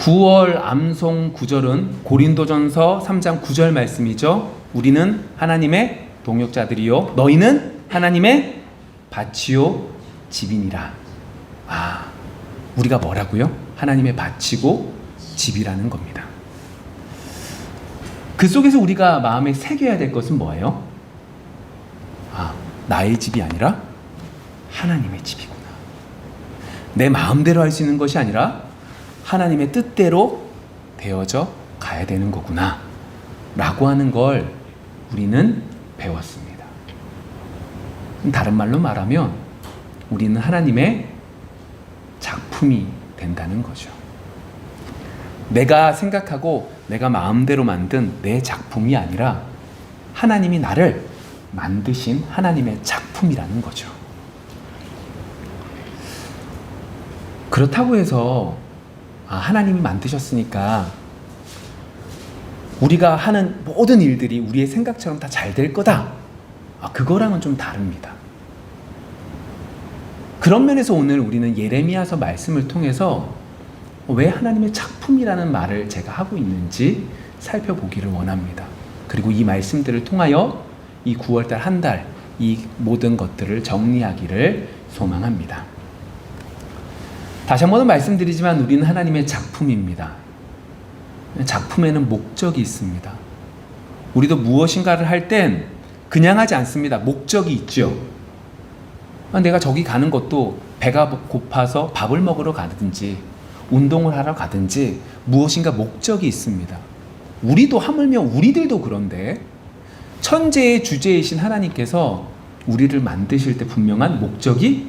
9월 암송 구절은 고린도전서 3장 9절 말씀이죠. 우리는 하나님의 동역자들이요 너희는 하나님의 밭이요 집이니라. 우리가 뭐라고요? 하나님의 밭이고 집이라는 겁니다. 그 속에서 우리가 마음에 새겨야 될 것은 뭐예요? 나의 집이 아니라 하나님의 집이구나. 내 마음대로 할 수 있는 것이 아니라 하나님의 뜻대로 되어져 가야 되는 거구나 라고 하는 걸 우리는 배웠습니다. 다른 말로 말하면 우리는 하나님의 작품이 된다는 거죠. 내가 생각하고 내가 마음대로 만든 내 작품이 아니라 하나님이 나를 만드신 하나님의 작품이라는 거죠. 그렇다고 해서 하나님이 만드셨으니까 우리가 하는 모든 일들이 우리의 생각처럼 다 잘 될 거다. 그거랑은 좀 다릅니다. 그런 면에서 오늘 우리는 예레미야서 말씀을 통해서 왜 하나님의 작품이라는 말을 제가 하고 있는지 살펴보기를 원합니다. 그리고 이 말씀들을 통하여 이 9월달 한 달 이 모든 것들을 정리하기를 소망합니다. 다시 한번 말씀드리지만 우리는 하나님의 작품입니다. 작품에는 목적이 있습니다. 우리도 무엇인가를 할 땐 그냥 하지 않습니다. 목적이 있죠. 내가 저기 가는 것도 배가 고파서 밥을 먹으러 가든지 운동을 하러 가든지 무엇인가 목적이 있습니다. 우리도 하물며 우리들도 그런데 천재의 주제이신 하나님께서 우리를 만드실 때 분명한 목적이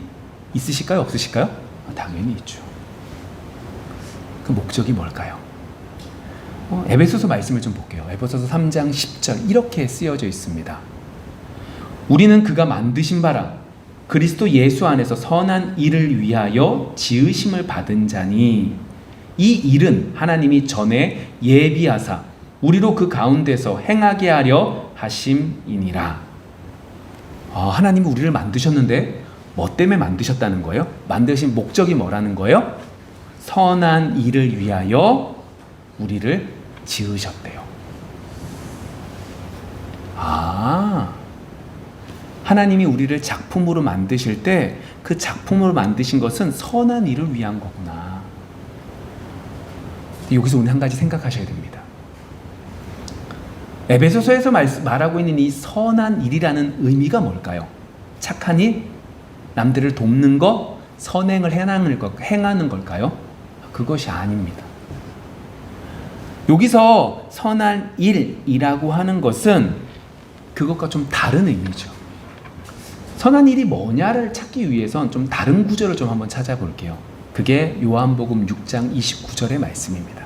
있으실까요? 없으실까요? 당연히 있죠. 그 목적이 뭘까요? 에베소서 말씀을 좀 볼게요. 에베소서 3장 10절 이렇게 쓰여져 있습니다. 우리는 그가 만드신 바라 그리스도 예수 안에서 선한 일을 위하여 지으심을 받은 자니 이 일은 하나님이 전에 예비하사 우리로 그 가운데서 행하게 하려 하심이니라. 하나님이 우리를 만드셨는데 뭐 때문에 만드셨다는 거예요? 만드신 목적이 뭐라는 거예요? 선한 일을 위하여 우리를 지으셨대요. 하나님이 우리를 작품으로 만드실 때 그 작품으로 만드신 것은 선한 일을 위한 거구나. 여기서 오늘 한 가지 생각하셔야 됩니다. 에베소서에서 말하고 있는 이 선한 일이라는 의미가 뭘까요? 착한 일? 남들을 돕는 것? 선행을 행하는 걸까요? 그것이 아닙니다. 여기서 선한 일이라고 하는 것은 그것과 좀 다른 의미죠. 선한 일이 뭐냐를 찾기 위해선 좀 다른 구절을 좀 한번 찾아볼게요. 그게 요한복음 6장 29절의 말씀입니다.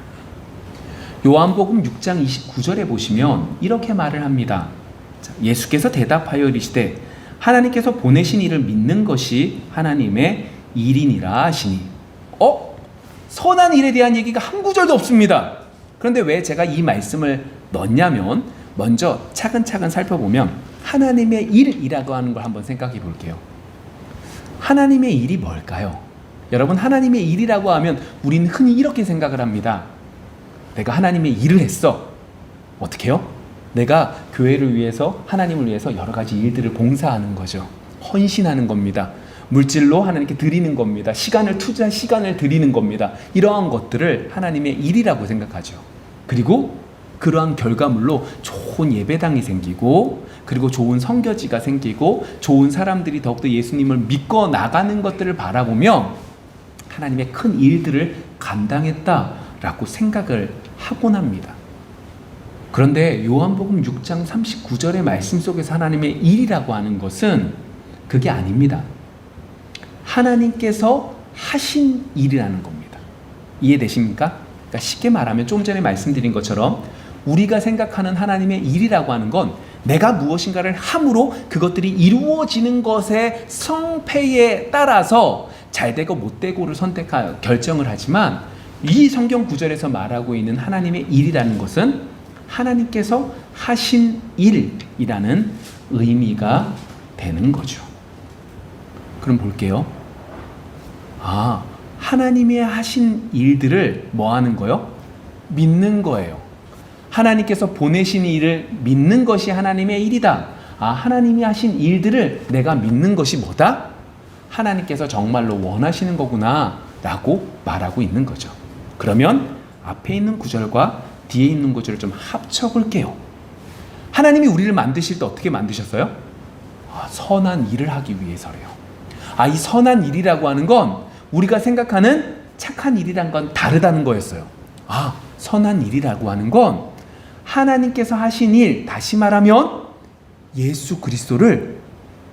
요한복음 6장 29절에 보시면 이렇게 말을 합니다. 예수께서 대답하여 이르시되 하나님께서 보내신 이를 믿는 것이 하나님의 일이니라 하시니 선한 일에 대한 얘기가 한 구절도 없습니다. 그런데 왜 제가 이 말씀을 넣냐면 먼저 차근차근 살펴보면 하나님의 일이라고 하는 걸 한번 생각해 볼게요. 하나님의 일이 뭘까요? 여러분, 하나님의 일이라고 하면 우리는 흔히 이렇게 생각을 합니다. 내가 하나님의 일을 했어. 어떻게 해요? 내가 교회를 위해서 하나님을 위해서 여러 가지 일들을 봉사하는 거죠. 헌신하는 겁니다. 물질로 하나님께 드리는 겁니다. 시간을 드리는 겁니다. 이러한 것들을 하나님의 일이라고 생각하죠. 그리고 그러한 결과물로 좋은 예배당이 생기고 그리고 좋은 선교지가 생기고 좋은 사람들이 더욱더 예수님을 믿고 나가는 것들을 바라보며 하나님의 큰 일들을 감당했다라고 생각을 하곤 합니다. 그런데 요한복음 6장 39절의 말씀 속에서 하나님의 일이라고 하는 것은 그게 아닙니다. 하나님께서 하신 일이라는 겁니다. 이해되십니까? 그러니까 쉽게 말하면 좀 전에 말씀드린 것처럼 우리가 생각하는 하나님의 일이라고 하는 건 내가 무엇인가를 함으로 그것들이 이루어지는 것의 성패에 따라서 잘되고 못되고를 결정을 하지만 이 성경 구절에서 말하고 있는 하나님의 일이라는 것은 하나님께서 하신 일이라는 의미가 되는 거죠. 그럼 볼게요. 하나님이 하신 일들을 뭐 하는 거요? 믿는 거예요. 하나님께서 보내신 일을 믿는 것이 하나님의 일이다. 하나님이 하신 일들을 내가 믿는 것이 뭐다? 하나님께서 정말로 원하시는 거구나 라고 말하고 있는 거죠. 그러면 앞에 있는 구절과 뒤에 있는 구절을 좀 합쳐볼게요. 하나님이 우리를 만드실 때 어떻게 만드셨어요? 선한 일을 하기 위해서래요. 이 선한 일이라고 하는 건 우리가 생각하는 착한 일이란 건 다르다는 거였어요. 선한 일이라고 하는 건 하나님께서 하신 일, 다시 말하면 예수 그리스도를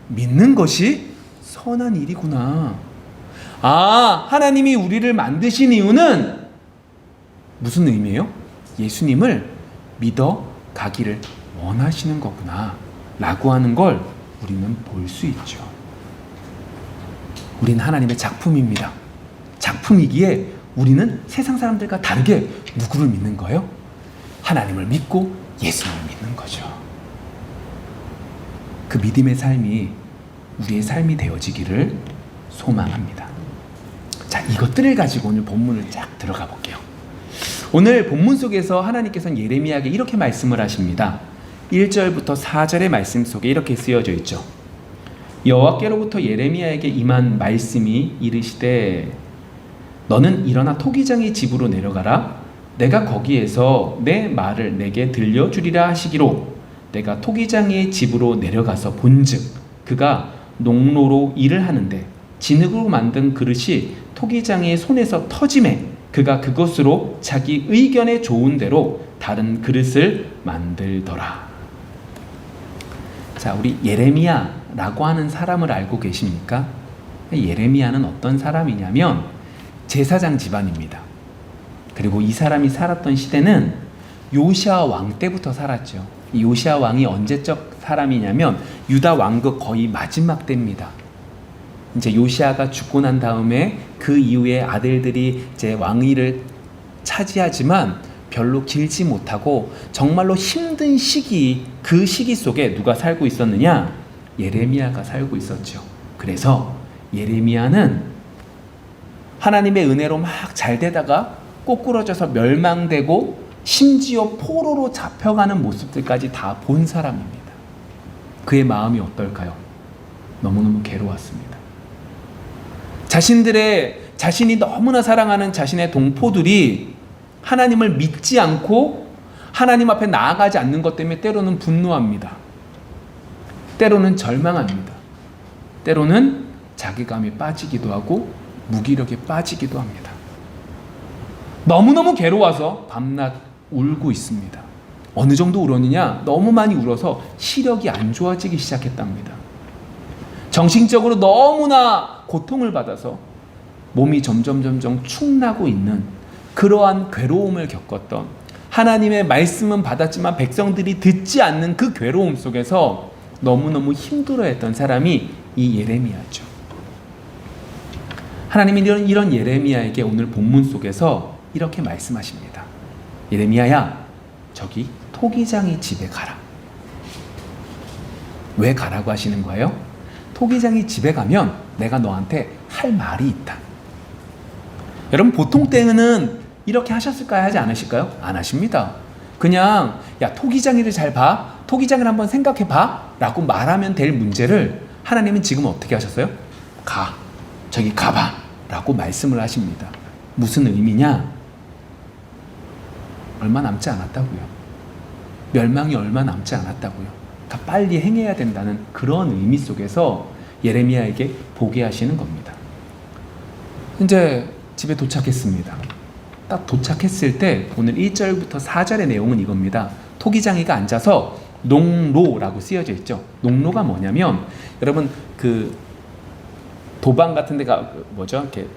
믿는 것이 선한 일이구나. 하나님이 우리를 만드신 이유는 무슨 의미예요? 예수님을 믿어 가기를 원하시는 거구나 라고 하는 걸 우리는 볼 수 있죠. 우리는 하나님의 작품입니다. 작품이기에 우리는 세상 사람들과 다르게 누구를 믿는 거예요? 하나님을 믿고 예수님을 믿는 거죠. 그 믿음의 삶이 우리의 삶이 되어지기를 소망합니다. 자, 이것들을 가지고 오늘 본문을 쫙 들어가 볼게요. 오늘 본문 속에서 하나님께서는 예레미야에게 이렇게 말씀을 하십니다. 1절부터 4절의 말씀 속에 이렇게 쓰여져 있죠. 여호와께로부터 예레미야에게 임한 말씀이 이르시되 너는 일어나 토기장의 집으로 내려가라. 내가 거기에서 내 말을 내게 들려주리라 하시기로 내가 토기장의 집으로 내려가서 본즉 그가 농로로 일을 하는데 진흙으로 만든 그릇이 토기장의 손에서 터지매 그가 그것으로 자기 의견에 좋은 대로 다른 그릇을 만들더라. 자, 우리 예레미야라고 하는 사람을 알고 계십니까? 예레미야는 어떤 사람이냐면 제사장 집안입니다. 그리고 이 사람이 살았던 시대는 요시아 왕 때부터 살았죠. 이 요시아 왕이 언제적 사람이냐면 유다 왕국 거의 마지막 때입니다. 이제 요시아가 죽고 난 다음에 그 이후에 아들들이 이제 왕위를 차지하지만 별로 길지 못하고 정말로 힘든 시기, 그 시기 속에 누가 살고 있었느냐? 예레미야가 살고 있었죠. 그래서 예레미야는 하나님의 은혜로 막 잘 되다가 꼬꾸러져서 멸망되고 심지어 포로로 잡혀가는 모습들까지 다 본 사람입니다. 그의 마음이 어떨까요? 너무너무 괴로웠습니다. 자신이 너무나 사랑하는 자신의 동포들이 하나님을 믿지 않고 하나님 앞에 나아가지 않는 것 때문에 때로는 분노합니다. 때로는 절망합니다. 때로는 자괴감에 빠지기도 하고 무기력에 빠지기도 합니다. 너무너무 괴로워서 밤낮 울고 있습니다. 어느 정도 울었느냐? 너무 많이 울어서 시력이 안 좋아지기 시작했답니다. 정신적으로 너무나 고통을 받아서 몸이 점점 축나고 있는 그러한 괴로움을 겪었던, 하나님의 말씀은 받았지만 백성들이 듣지 않는 그 괴로움 속에서 너무너무 힘들어했던 사람이 이 예레미야죠. 하나님이 이런 예레미야에게 오늘 본문 속에서 이렇게 말씀하십니다. 예레미야야, 저기 토기장이 집에 가라. 왜 가라고 하시는 거예요? 토기장이 집에 가면 내가 너한테 할 말이 있다. 여러분, 보통 때는 이렇게 하셨을까요? 하지 않으실까요? 안 하십니다. 그냥 야, 토기장이를 잘 봐. 토기장을 한번 생각해 봐. 라고 말하면 될 문제를 하나님은 지금 어떻게 하셨어요? 저기 가봐. 라고 말씀을 하십니다. 무슨 의미냐? 얼마 남지 않았다고요. 멸망이 얼마 남지 않았다고요. 더 빨리 행해야 된다는 그런 의미 속에서 예레미야에게 보게 하시는 겁니다. 이제 집에 도착했습니다. 딱 도착했을 때 오늘 1절부터 4절의 내용은 이겁니다. 토기장이가 앉아서 농로라고 쓰여져 있죠. 농로가 뭐냐면, 여러분 그 도방 같은 데가 뭐죠? 이렇게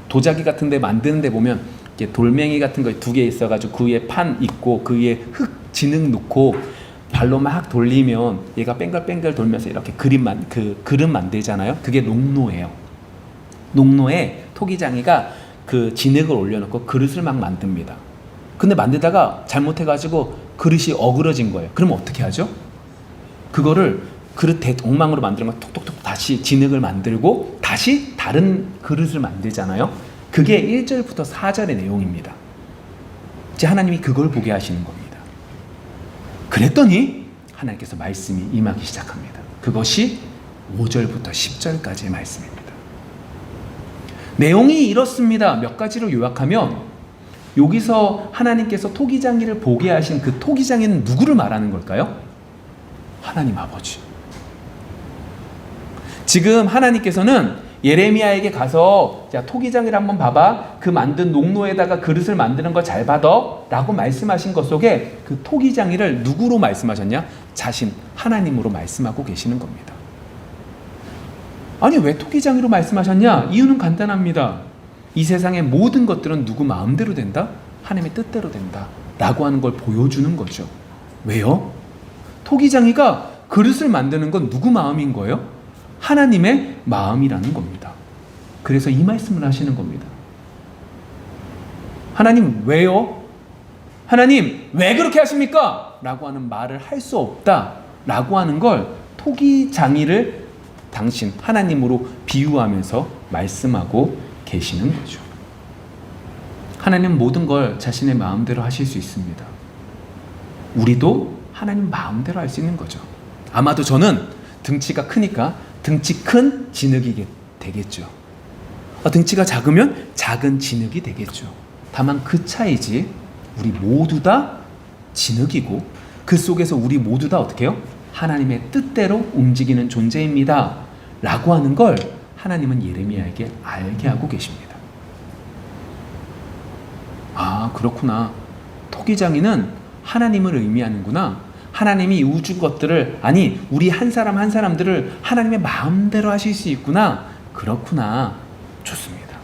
도자기 같은 데 만드는 데 보면 이렇게 돌멩이 같은 거 2개 있어가지고 그 위에 판 있고 그 위에 흙 진흙 놓고 발로 막 돌리면 얘가 뺑글뺑글 돌면서 이렇게 그릇 만들잖아요. 그게 농로예요. 농로에 토기장이가 그 진흙을 올려놓고 그릇을 막 만듭니다. 근데 만들다가 잘못해가지고 그릇이 어그러진 거예요. 그럼 어떻게 하죠? 그거를 그릇 엉망으로 만들면 톡톡톡 다시 진흙을 만들고 다시 다른 그릇을 만들잖아요. 그게 1절부터 4절의 내용입니다. 이제 하나님이 그걸 보게 하시는 겁니다. 그랬더니 하나님께서 말씀이 임하기 시작합니다. 그것이 5절부터 10절까지의 말씀입니다. 내용이 이렇습니다. 몇 가지로 요약하면 여기서 하나님께서 토기장이를 보게 하신 그 토기장이는 누구를 말하는 걸까요? 하나님 아버지. 지금 하나님께서는 예레미야에게 가서 자, 토기장이를 한번 봐봐. 그 만든 농로에다가 그릇을 만드는 거 잘 받아 라고 말씀하신 것 속에 그 토기장이를 누구로 말씀하셨냐? 자신 하나님으로 말씀하고 계시는 겁니다. 아니 왜 토기장이로 말씀하셨냐? 이유는 간단합니다. 이 세상의 모든 것들은 누구 마음대로 된다? 하나님의 뜻대로 된다 라고 하는 걸 보여주는 거죠. 왜요? 토기장이가 그릇을 만드는 건 누구 마음인 거예요? 하나님의 마음이라는 겁니다. 그래서 이 말씀을 하시는 겁니다. 하나님 왜요? 하나님 왜 그렇게 하십니까? 라고 하는 말을 할 수 없다 라고 하는 걸 토기장이를 당신 하나님으로 비유하면서 말씀하고 계시는 거죠. 하나님은 모든 걸 자신의 마음대로 하실 수 있습니다. 우리도 하나님 마음대로 할 수 있는 거죠. 아마도 저는 등치가 크니까 등치 큰 진흙이 되겠죠. 등치가 작으면 작은 진흙이 되겠죠. 다만 그 차이지 우리 모두 다 진흙이고 그 속에서 우리 모두 다 어떻게 해요? 하나님의 뜻대로 움직이는 존재입니다 라고 하는 걸 하나님은 예레미야에게 알게 하고 계십니다. 아 그렇구나. 토기장이는 하나님을 의미하는구나. 하나님이 우주 것들을 아니 우리 한 사람 한 사람들을 하나님의 마음대로 하실 수 있구나. 그렇구나. 좋습니다.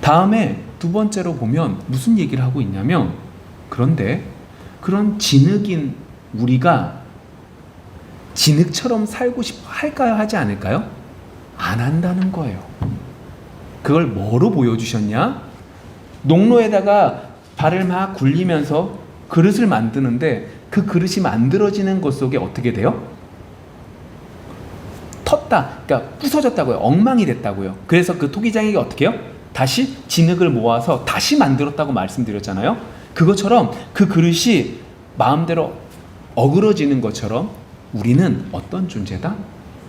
다음에 두 번째로 보면 무슨 얘기를 하고 있냐면 그런데 그런 진흙인 우리가 진흙처럼 살고 싶어 할까요? 하지 않을까요? 안 한다는 거예요. 그걸 뭐로 보여주셨냐? 농로에다가 발을 막 굴리면서 그릇을 만드는데 그 그릇이 만들어지는 것 속에 어떻게 돼요? 텄다. 그러니까 부서졌다고요. 엉망이 됐다고요. 그래서 그 토기장이가 어떻게 해요? 다시 진흙을 모아서 다시 만들었다고 말씀드렸잖아요. 그것처럼 그 그릇이 마음대로 어그러지는 것처럼 우리는 어떤 존재다?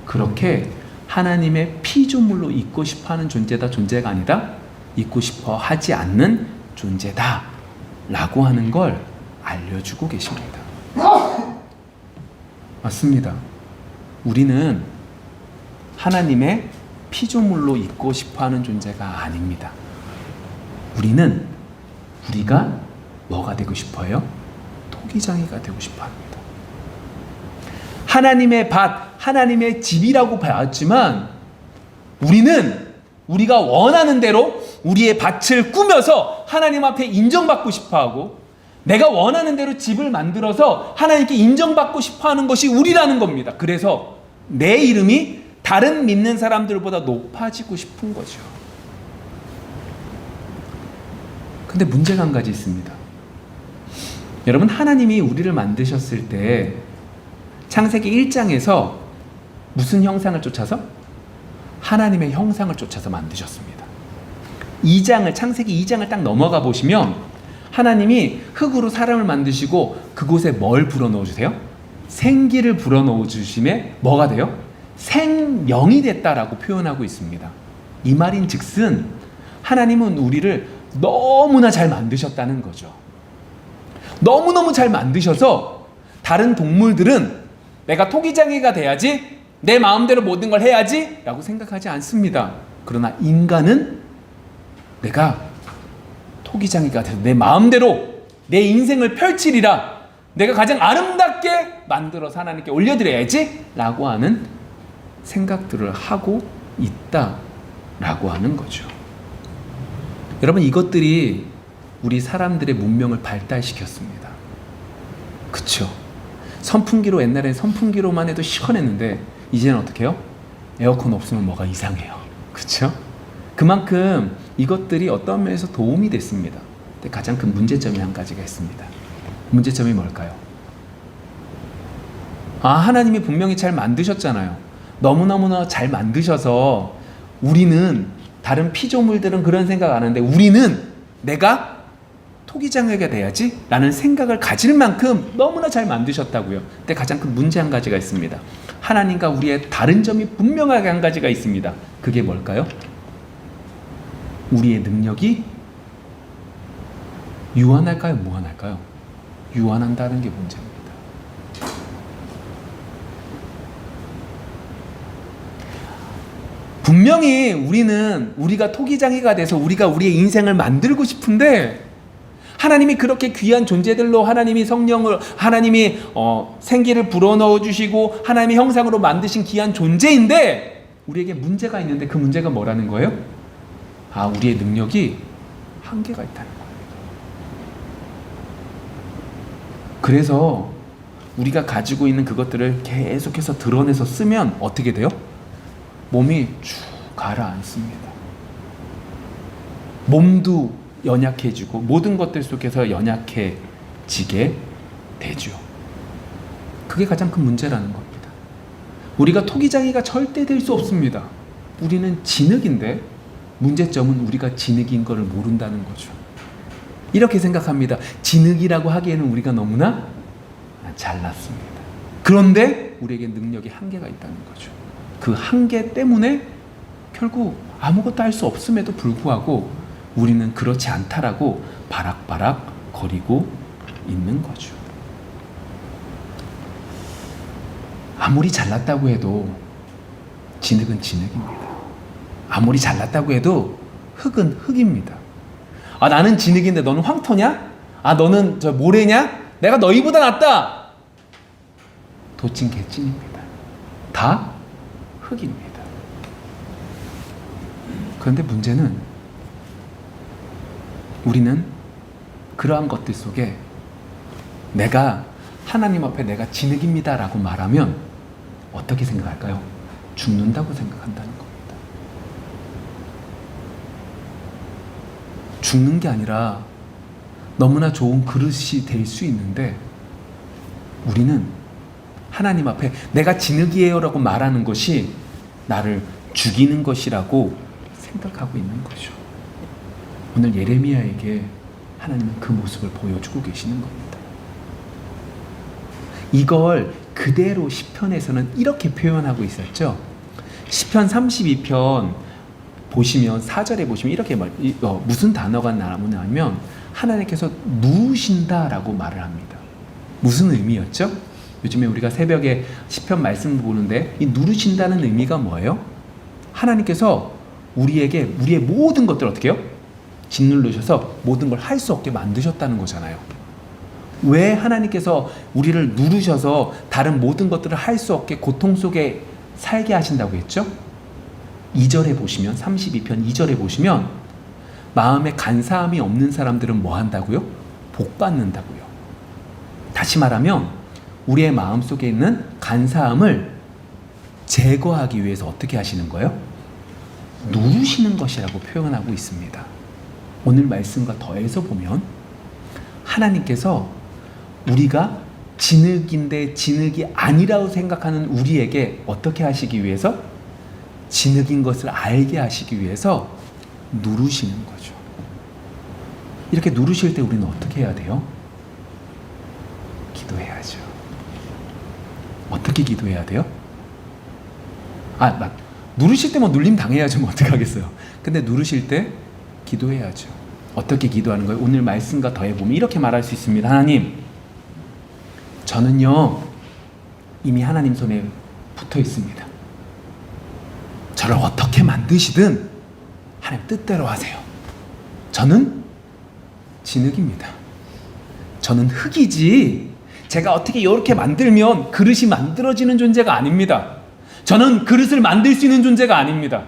그렇게 하나님의 피조물로 있고 싶어하는 존재다. 존재가 아니다. 있고 싶어 하지 않는 존재다 라고 하는 걸 알려주고 계십니다. 맞습니다. 우리는 하나님의 피조물로 있고 싶어하는 존재가 아닙니다. 우리가 뭐가 되고 싶어요? 토기장이가 되고 싶어합니다. 하나님의 밭, 하나님의 집이라고 봤지만 우리가 원하는 대로 우리의 밭을 꾸며서 하나님 앞에 인정받고 싶어하고 내가 원하는 대로 집을 만들어서 하나님께 인정받고 싶어하는 것이 우리라는 겁니다. 그래서 내 이름이 다른 믿는 사람들보다 높아지고 싶은 거죠. 근데 문제가 한 가지 있습니다. 여러분 하나님이 우리를 만드셨을 때 창세기 1장에서 무슨 형상을 쫓아서? 하나님의 형상을 쫓아서 만드셨습니다. 창세기 2장을 딱 넘어가 보시면 하나님이 흙으로 사람을 만드시고 그곳에 뭘 불어넣어 주세요? 생기를 불어넣어 주심에 뭐가 돼요? 생명이 됐다라고 표현하고 있습니다. 이 말인 즉슨 하나님은 우리를 너무나 잘 만드셨다는 거죠. 너무너무 잘 만드셔서 다른 동물들은 내가 토기장이가 돼야지 내 마음대로 모든 걸 해야지 라고 생각하지 않습니다. 그러나 인간은 내가 토기장이가 돼서 내 마음대로 내 인생을 펼치리라 내가 가장 아름답게 만들어서 하나님께 올려드려야지 라고 하는 생각들을 하고 있다라고 하는 거죠. 여러분 이것들이 우리 사람들의 문명을 발달시켰습니다. 그쵸? 선풍기로 옛날엔 선풍기로만 해도 시원했는데 이제는 어떻게 해요? 에어컨 없으면 뭐가 이상해요. 그쵸? 그만큼 이것들이 어떤 면에서 도움이 됐습니다. 근데 가장 큰 문제점이 한 가지가 있습니다. 문제점이 뭘까요? 하나님이 분명히 잘 만드셨잖아요. 너무너무나 잘 만드셔서 우리는 다른 피조물들은 그런 생각 안 하는데 우리는 내가 토기장애가 돼야지 라는 생각을 가질 만큼 너무나 잘 만드셨다고요. 근데 가장 큰 문제 한 가지가 있습니다. 하나님과 우리의 다른 점이 분명하게 한 가지가 있습니다. 그게 뭘까요? 우리의 능력이 유한할까요? 무한할까요? 유한한다는 게 문제입니다. 분명히 우리가 토기장애가 돼서 우리가 우리의 인생을 만들고 싶은데 하나님이 그렇게 귀한 존재들로 하나님이 성령을 하나님이 생기를 불어넣어 주시고 하나님의 형상으로 만드신 귀한 존재인데 우리에게 문제가 있는데 그 문제가 뭐라는 거예요? 우리의 능력이 한계가 있다는 거예요. 그래서 우리가 가지고 있는 그것들을 계속해서 드러내서 쓰면 어떻게 돼요? 몸이 쭉 가라앉습니다. 몸도 연약해지고 모든 것들 속에서 연약해지게 되죠. 그게 가장 큰 문제라는 겁니다. 우리가 토기장애가 절대 될 수 없습니다. 우리는 진흙인데 문제점은 우리가 진흙인 것을 모른다는 거죠. 이렇게 생각합니다. 진흙이라고 하기에는 우리가 너무나 잘났습니다. 그런데 우리에게 능력이 한계가 있다는 거죠. 그 한계 때문에 결국 아무것도 할 수 없음에도 불구하고 우리는 그렇지 않다라고 바락바락 거리고 있는 거죠. 아무리 잘났다고 해도 진흙은 진흙입니다. 아무리 잘났다고 해도 흙은 흙입니다. 나는 진흙인데 너는 황토냐? 너는 저 모래냐? 내가 너희보다 낫다. 도찐 개찐입니다. 다 흙입니다. 그런데 문제는 우리는 그러한 것들 속에 내가 하나님 앞에 내가 진흙입니다 라고 말하면 어떻게 생각할까요? 죽는다고 생각한다는 겁니다. 죽는 게 아니라 너무나 좋은 그릇이 될 수 있는데 우리는 하나님 앞에 내가 진흙이에요 라고 말하는 것이 나를 죽이는 것이라고 생각하고 있는 거죠. 오늘 예레미야에게 하나님은 그 모습을 보여주고 계시는 겁니다. 이걸 그대로 시편에서는 이렇게 표현하고 있었죠. 시편 32편 보시면 4절에 보시면 이렇게 무슨 단어가 나오냐면 하나님께서 누우신다라고 말을 합니다. 무슨 의미였죠? 요즘에 우리가 새벽에 시편 말씀 보는데 이 누르신다는 의미가 뭐예요? 하나님께서 우리에게 우리의 모든 것들 어떻게 해요? 짓누르셔서 모든 걸 할 수 없게 만드셨다는 거잖아요. 왜 하나님께서 우리를 누르셔서 다른 모든 것들을 할 수 없게 고통 속에 살게 하신다고 했죠? 2절에 보시면 32편 2절에 보시면 마음에 간사함이 없는 사람들은 뭐 한다고요? 복 받는다고요. 다시 말하면 우리의 마음속에 있는 간사함을 제거하기 위해서 어떻게 하시는 거예요? 누르시는 것이라고 표현하고 있습니다. 오늘 말씀과 더해서 보면 하나님께서 우리가 진흙인데 진흙이 아니라고 생각하는 우리에게 어떻게 하시기 위해서? 진흙인 것을 알게 하시기 위해서 누르시는 거죠. 이렇게 누르실 때 우리는 어떻게 해야 돼요? 기도해야죠. 어떻게 기도해야 돼요? 누르실 때 눌림 당해야죠. 어떡하겠어요. 근데 누르실 때 기도해야죠. 어떻게 기도하는 거예요? 오늘 말씀과 더해보면 이렇게 말할 수 있습니다. 하나님, 저는요 이미 하나님 손에 붙어 있습니다. 저를 어떻게 만드시든 하나님 뜻대로 하세요. 저는 진흙입니다. 저는 흙이지 제가 어떻게 이렇게 만들면 그릇이 만들어지는 존재가 아닙니다. 저는 그릇을 만들 수 있는 존재가 아닙니다.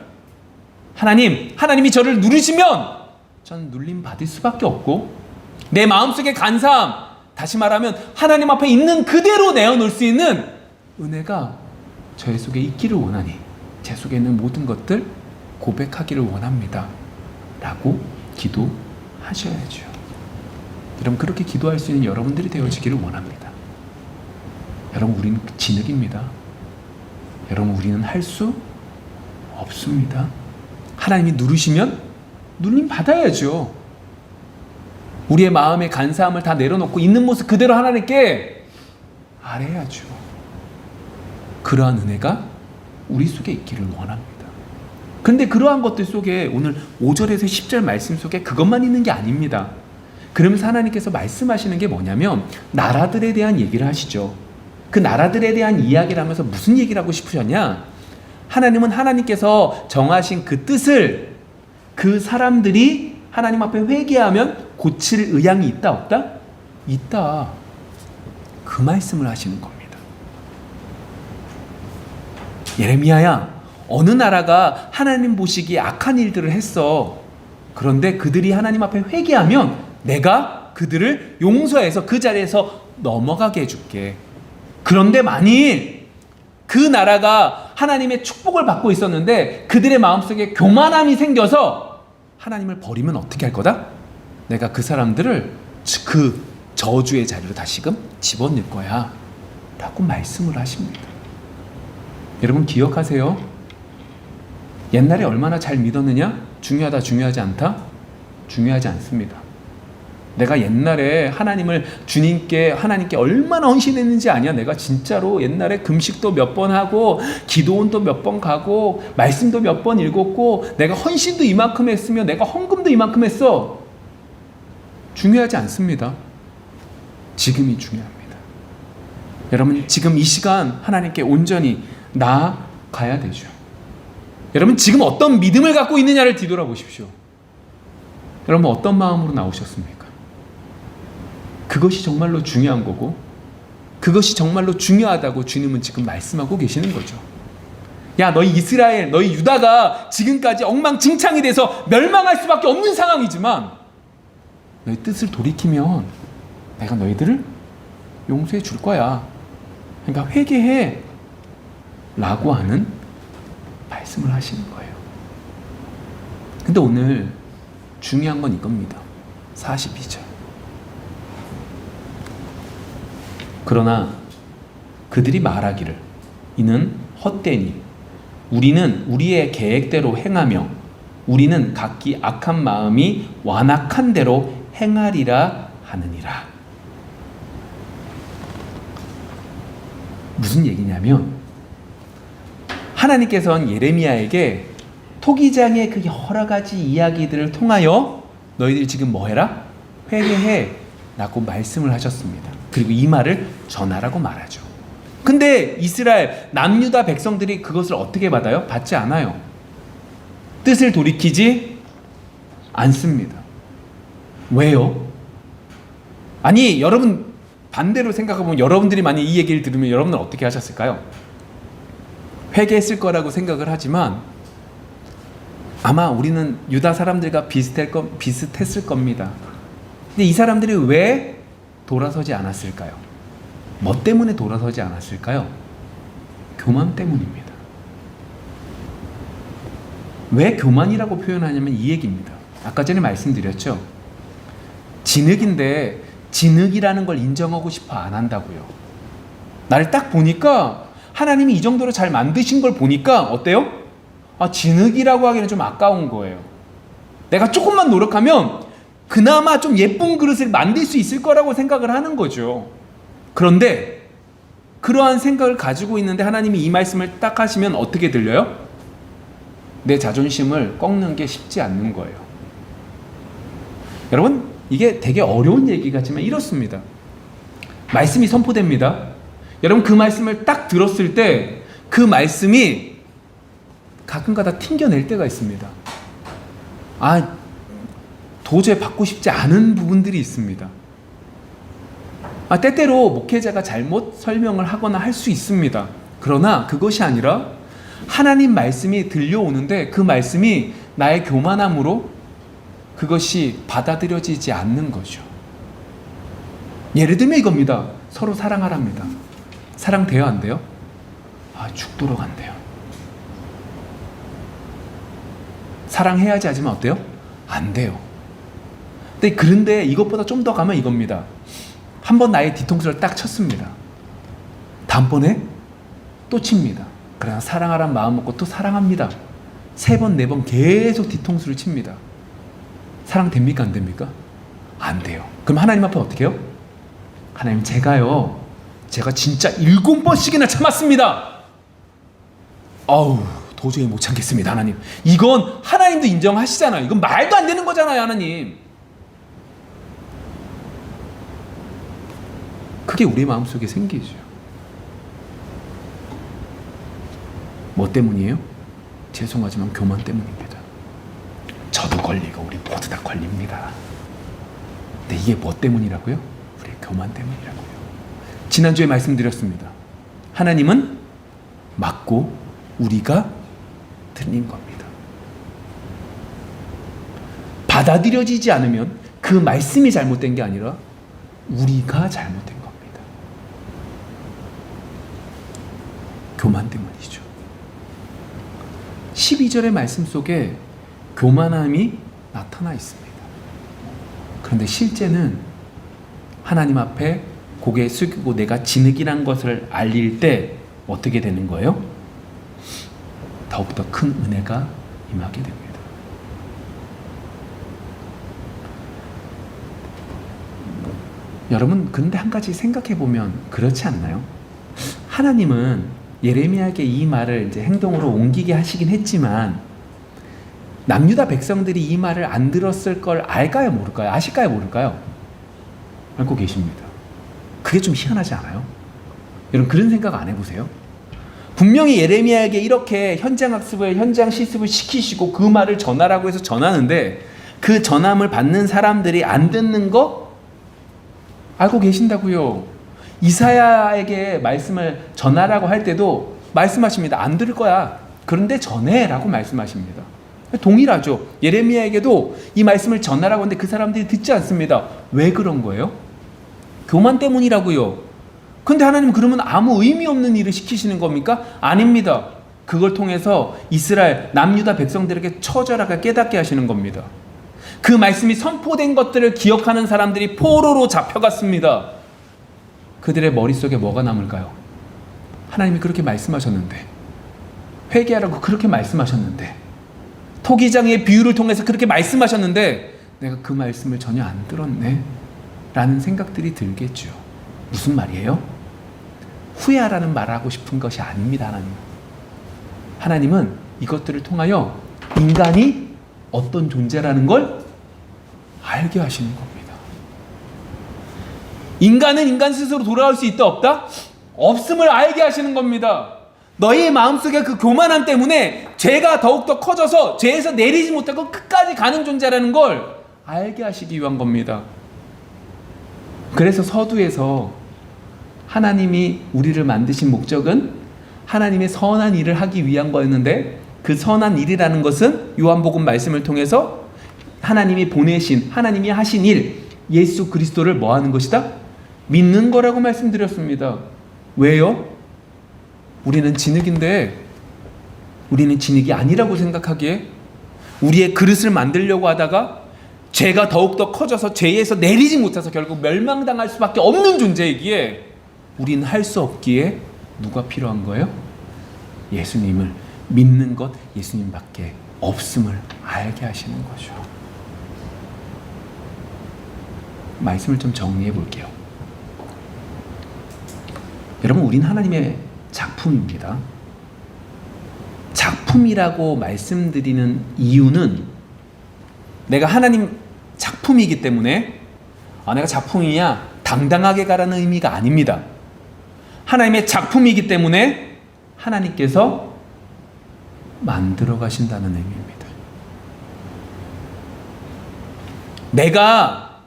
하나님이 저를 누르시면 저는 눌림 받을 수밖에 없고 내 마음속의 간사함, 다시 말하면 하나님 앞에 있는 그대로 내어놓을 수 있는 은혜가 저의 속에 있기를 원하니 제 속에 있는 모든 것들 고백하기를 원합니다 라고 기도하셔야죠. 여러분, 그렇게 기도할 수 있는 여러분들이 되어지기를 원합니다. 여러분, 우리는 진흙입니다. 여러분, 우리는 할 수 없습니다. 하나님이 누르시면 눌림 받아야죠. 우리의 마음의 간사함을 다 내려놓고 있는 모습 그대로 하나님께 아뢰야죠. 그러한 은혜가 우리 속에 있기를 원합니다. 그런데 그러한 것들 속에 오늘 5절에서 10절 말씀 속에 그것만 있는 게 아닙니다. 그러면서 하나님께서 말씀하시는 게 뭐냐면 나라들에 대한 얘기를 하시죠. 그 나라들에 대한 이야기를 하면서 무슨 얘기를 하고 싶으셨냐? 하나님은 하나님께서 정하신 그 뜻을 그 사람들이 하나님 앞에 회개하면 고칠 의향이 있다 없다? 있다. 그 말씀을 하시는 겁니다. 예레미야야, 어느 나라가 하나님 보시기에 악한 일들을 했어. 그런데 그들이 하나님 앞에 회개하면 내가 그들을 용서해서 그 자리에서 넘어가게 해줄게. 그런데 만일 그 나라가 하나님의 축복을 받고 있었는데 그들의 마음속에 교만함이 생겨서 하나님을 버리면 어떻게 할 거다? 내가 그 사람들을 그 저주의 자리로 다시금 집어넣을 거야 라고 말씀을 하십니다. 여러분 기억하세요. 옛날에 얼마나 잘 믿었느냐? 중요하다 중요하지 않다? 중요하지 않습니다. 내가 옛날에 하나님께 얼마나 헌신했는지 아냐? 내가 진짜로 옛날에 금식도 몇 번 하고 기도원도 몇 번 가고 말씀도 몇 번 읽었고 내가 헌신도 이만큼 했으며 내가 헌금도 이만큼 했어. 중요하지 않습니다. 지금이 중요합니다. 여러분 지금 이 시간 하나님께 온전히 나아가야 되죠. 여러분 지금 어떤 믿음을 갖고 있느냐를 뒤돌아보십시오. 여러분 어떤 마음으로 나오셨습니까? 그것이 정말로 중요한 거고 그것이 정말로 중요하다고 주님은 지금 말씀하고 계시는 거죠. 야, 너희 이스라엘, 너희 유다가 지금까지 엉망진창이 돼서 멸망할 수밖에 없는 상황이지만 너희 뜻을 돌이키면 내가 너희들을 용서해 줄 거야. 그러니까 회개해 라고 하는 말씀을 하시는 거예요. 근데 오늘 중요한 건 이겁니다. 42절. 그러나 그들이 말하기를 이는 헛되니 우리는 우리의 계획대로 행하며 우리는 각기 악한 마음이 완악한 대로 행하리라 하느니라. 무슨 얘기냐면 하나님께서는 예레미야에게 토기장의 그 여러 가지 이야기들을 통하여 너희들이 지금 뭐 해라? 회개해 라고 말씀을 하셨습니다. 그리고 이 말을 전하라고 말하죠. 근데 이스라엘 남유다 백성들이 그것을 어떻게 받아요? 받지 않아요. 뜻을 돌이키지 않습니다. 왜요? 아니 여러분 반대로 생각해보면 여러분들이 만약 이 얘기를 들으면 여러분은 어떻게 하셨을까요? 회개했을 거라고 생각을 하지만 아마 우리는 유다 사람들과 비슷했을 겁니다. 근데 이 사람들이 왜 돌아서지 않았을까요? 뭐 때문에 돌아서지 않았을까요? 교만 때문입니다. 왜 교만이라고 표현하냐면 이 얘기입니다. 아까 전에 말씀드렸죠. 진흙인데 진흙이라는 걸 인정하고 싶어 안 한다고요. 나를 딱 보니까 하나님이 이 정도로 잘 만드신 걸 보니까 어때요? 진흙이라고 하기는 좀 아까운 거예요. 내가 조금만 노력하면 그나마 좀 예쁜 그릇을 만들 수 있을 거라고 생각을 하는 거죠. 그런데 그러한 생각을 가지고 있는데 하나님이 이 말씀을 딱 하시면 어떻게 들려요? 내 자존심을 꺾는 게 쉽지 않는 거예요. 여러분 이게 되게 어려운 얘기 같지만 이렇습니다. 말씀이 선포됩니다. 여러분 그 말씀을 딱 들었을 때 그 말씀이 가끔가다 튕겨낼 때가 있습니다. 도저히 받고 싶지 않은 부분들이 있습니다. 때때로 목회자가 잘못 설명을 하거나 할 수 있습니다. 그러나 그것이 아니라 하나님 말씀이 들려오는데 그 말씀이 나의 교만함으로 그것이 받아들여지지 않는 거죠. 예를 들면 이겁니다. 서로 사랑하랍니다. 사랑돼요? 안 돼요? 죽도록 안 돼요. 사랑해야지 하지만 어때요? 안 돼요. 그런데 이것보다 좀 더 가면 이겁니다. 한번 나의 뒤통수를 딱 쳤습니다. 다음번에 또 칩니다. 그러나 사랑하란 마음 먹고 또 사랑합니다. 3번, 4번 계속 뒤통수를 칩니다. 사랑 됩니까? 안 됩니까? 안 돼요. 그럼 하나님 앞에 어떻게 해요? 하나님, 제가 진짜 7번씩이나 참았습니다. 아우, 도저히 못 참겠습니다, 하나님. 이건 하나님도 인정하시잖아요. 이건 말도 안 되는 거잖아요, 하나님. 그게 우리 마음속에 생기죠. 뭐 때문이에요? 죄송하지만 교만 때문입니다. 저도 걸리고 우리 모두 다 걸립니다. 근데 이게 뭐 때문이라고요? 우리 교만 때문이라고요. 지난주에 말씀드렸습니다. 하나님은 맞고 우리가 틀린 겁니다. 받아들여지지 않으면 그 말씀이 잘못된 게 아니라 우리가 잘못된 겁니다. 교만 때문이죠. 12절의 말씀 속에 교만함이 나타나 있습니다. 그런데 실제는 하나님 앞에 고개 숙이고 내가 진흙이란 것을 알릴 때 어떻게 되는 거예요? 더욱더 큰 은혜가 임하게 됩니다. 여러분, 그런데 한 가지 생각해 보면 그렇지 않나요? 하나님은 예레미야에게 이 말을 이제 행동으로 옮기게 하시긴 했지만 남유다 백성들이 이 말을 안 들었을 걸 알까요, 모를까요? 아실까요, 모를까요? 알고 계십니다. 그게 좀 희한하지 않아요? 여러분, 그런 생각 안 해보세요? 분명히 예레미야에게 이렇게 현장 실습을 시키시고 그 말을 전하라고 해서 전하는데 그 전함을 받는 사람들이 안 듣는 거 알고 계신다고요. 이사야에게 말씀을 전하라고 할 때도 말씀하십니다. 안 들을 거야. 그런데 전해라고 말씀하십니다. 동일하죠. 예레미야에게도 이 말씀을 전하라고 하는데 그 사람들이 듣지 않습니다. 왜 그런 거예요? 교만 때문이라고요. 근데 하나님 그러면 아무 의미 없는 일을 시키시는 겁니까? 아닙니다. 그걸 통해서 이스라엘 남유다 백성들에게 처절하게 깨닫게 하시는 겁니다. 그 말씀이 선포된 것들을 기억하는 사람들이 포로로 잡혀갔습니다. 그들의 머릿속에 뭐가 남을까요? 하나님이 그렇게 말씀하셨는데, 회개하라고 그렇게 말씀하셨는데, 토기장의 비유를 통해서 그렇게 말씀하셨는데 내가 그 말씀을 전혀 안 들었네 라는 생각들이 들겠죠. 무슨 말이에요? 후회하라는 말을 하고 싶은 것이 아닙니다. 하나님은 이것들을 통하여 인간이 어떤 존재라는 걸 알게 하시는 겁니다. 인간은 인간 스스로 돌아올 수 있다 없다? 없음을 알게 하시는 겁니다. 너희의 마음속에 그 교만함 때문에 죄가 더욱더 커져서 죄에서 내리지 못하고 끝까지 가는 존재라는 걸 알게 하시기 위한 겁니다. 그래서 서두에서 하나님이 우리를 만드신 목적은 하나님의 선한 일을 하기 위한 거였는데 그 선한 일이라는 것은 요한복음 말씀을 통해서 하나님이 보내신, 하나님이 하신 일, 예수 그리스도를 뭐 하는 것이다? 믿는 거라고 말씀드렸습니다. 왜요? 우리는 진흙인데 우리는 진흙이 아니라고 생각하기에 우리의 그릇을 만들려고 하다가 죄가 더욱더 커져서 죄에서 내리지 못해서 결국 멸망당할 수밖에 없는 존재이기에 우리는 할 수 없기에 누가 필요한 거예요? 예수님을 믿는 것, 예수님밖에 없음을 알게 하시는 거죠. 말씀을 좀 정리해 볼게요. 여러분, 우린 하나님의 작품입니다. 작품이라고 말씀드리는 이유는 내가 하나님 작품이기 때문에 내가 작품이냐 당당하게 가라는 의미가 아닙니다. 하나님의 작품이기 때문에 하나님께서 만들어 가신다는 의미입니다. 내가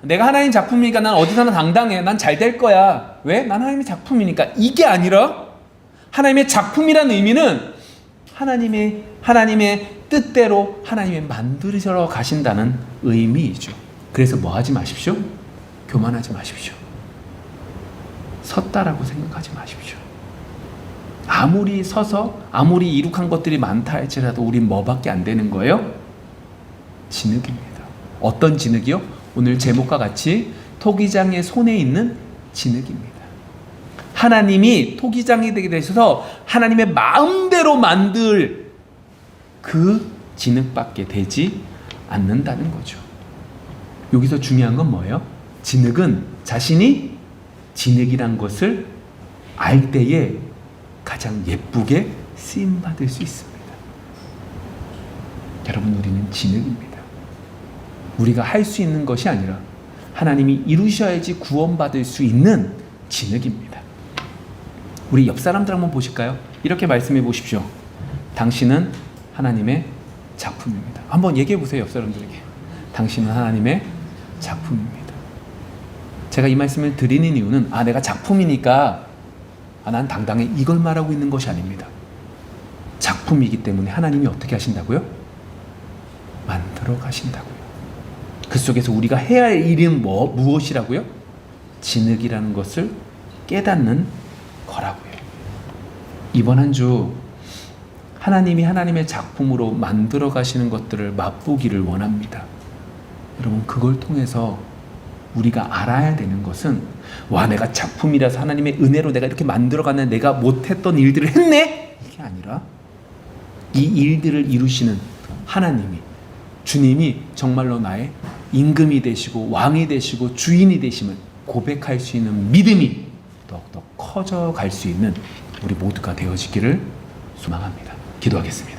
하나님 작품이니까 난 어디서나 당당해. 난 잘 될 거야. 왜? 난 하나님의 작품이니까. 이게 아니라 하나님의 작품이라는 의미는 하나님의 뜻대로 하나님이 만들으셔 가신다는 의미이죠. 그래서 뭐 하지 마십시오? 교만하지 마십시오. 섰다라고 생각하지 마십시오. 아무리 서서 아무리 이룩한 것들이 많다 할지라도 우린 뭐밖에 안 되는 거예요? 진흙입니다. 어떤 진흙이요? 오늘 제목과 같이 토기장의 손에 있는 진흙입니다. 하나님이 토기장이 되게 되셔서 하나님의 마음대로 만들 그 진흙밖에 되지 않는다는 거죠. 여기서 중요한 건 뭐예요? 진흙은 자신이 진흙이란 것을 알 때에 가장 예쁘게 쓰임받을 수 있습니다. 여러분, 우리는 진흙입니다. 우리가 할 수 있는 것이 아니라 하나님이 이루셔야지 구원받을 수 있는 진흙입니다. 우리 옆 사람들 한번 보실까요? 이렇게 말씀해 보십시오. 당신은 하나님의 작품입니다. 한번 얘기해 보세요, 옆 사람들에게. 당신은 하나님의 작품입니다. 제가 이 말씀을 드리는 이유는 내가 작품이니까 난 당당해, 이걸 말하고 있는 것이 아닙니다. 작품이기 때문에 하나님이 어떻게 하신다고요? 만들어 가신다고요. 그 속에서 우리가 해야 할 일은 무엇이라고요? 진흙이라는 것을 깨닫는 거라고요. 이번 한 주 하나님이 하나님의 작품으로 만들어 가시는 것들을 맛보기를 원합니다. 여러분, 그걸 통해서 우리가 알아야 되는 것은 내가 작품이라서 하나님의 은혜로 내가 이렇게 만들어가는 내가 못했던 일들을 했네? 이게 아니라 이 일들을 이루시는 하나님이, 주님이 정말로 나의 임금이 되시고 왕이 되시고 주인이 되심을 고백할 수 있는 믿음이 더욱더 커져갈 수 있는 우리 모두가 되어지기를 소망합니다. 기도하겠습니다.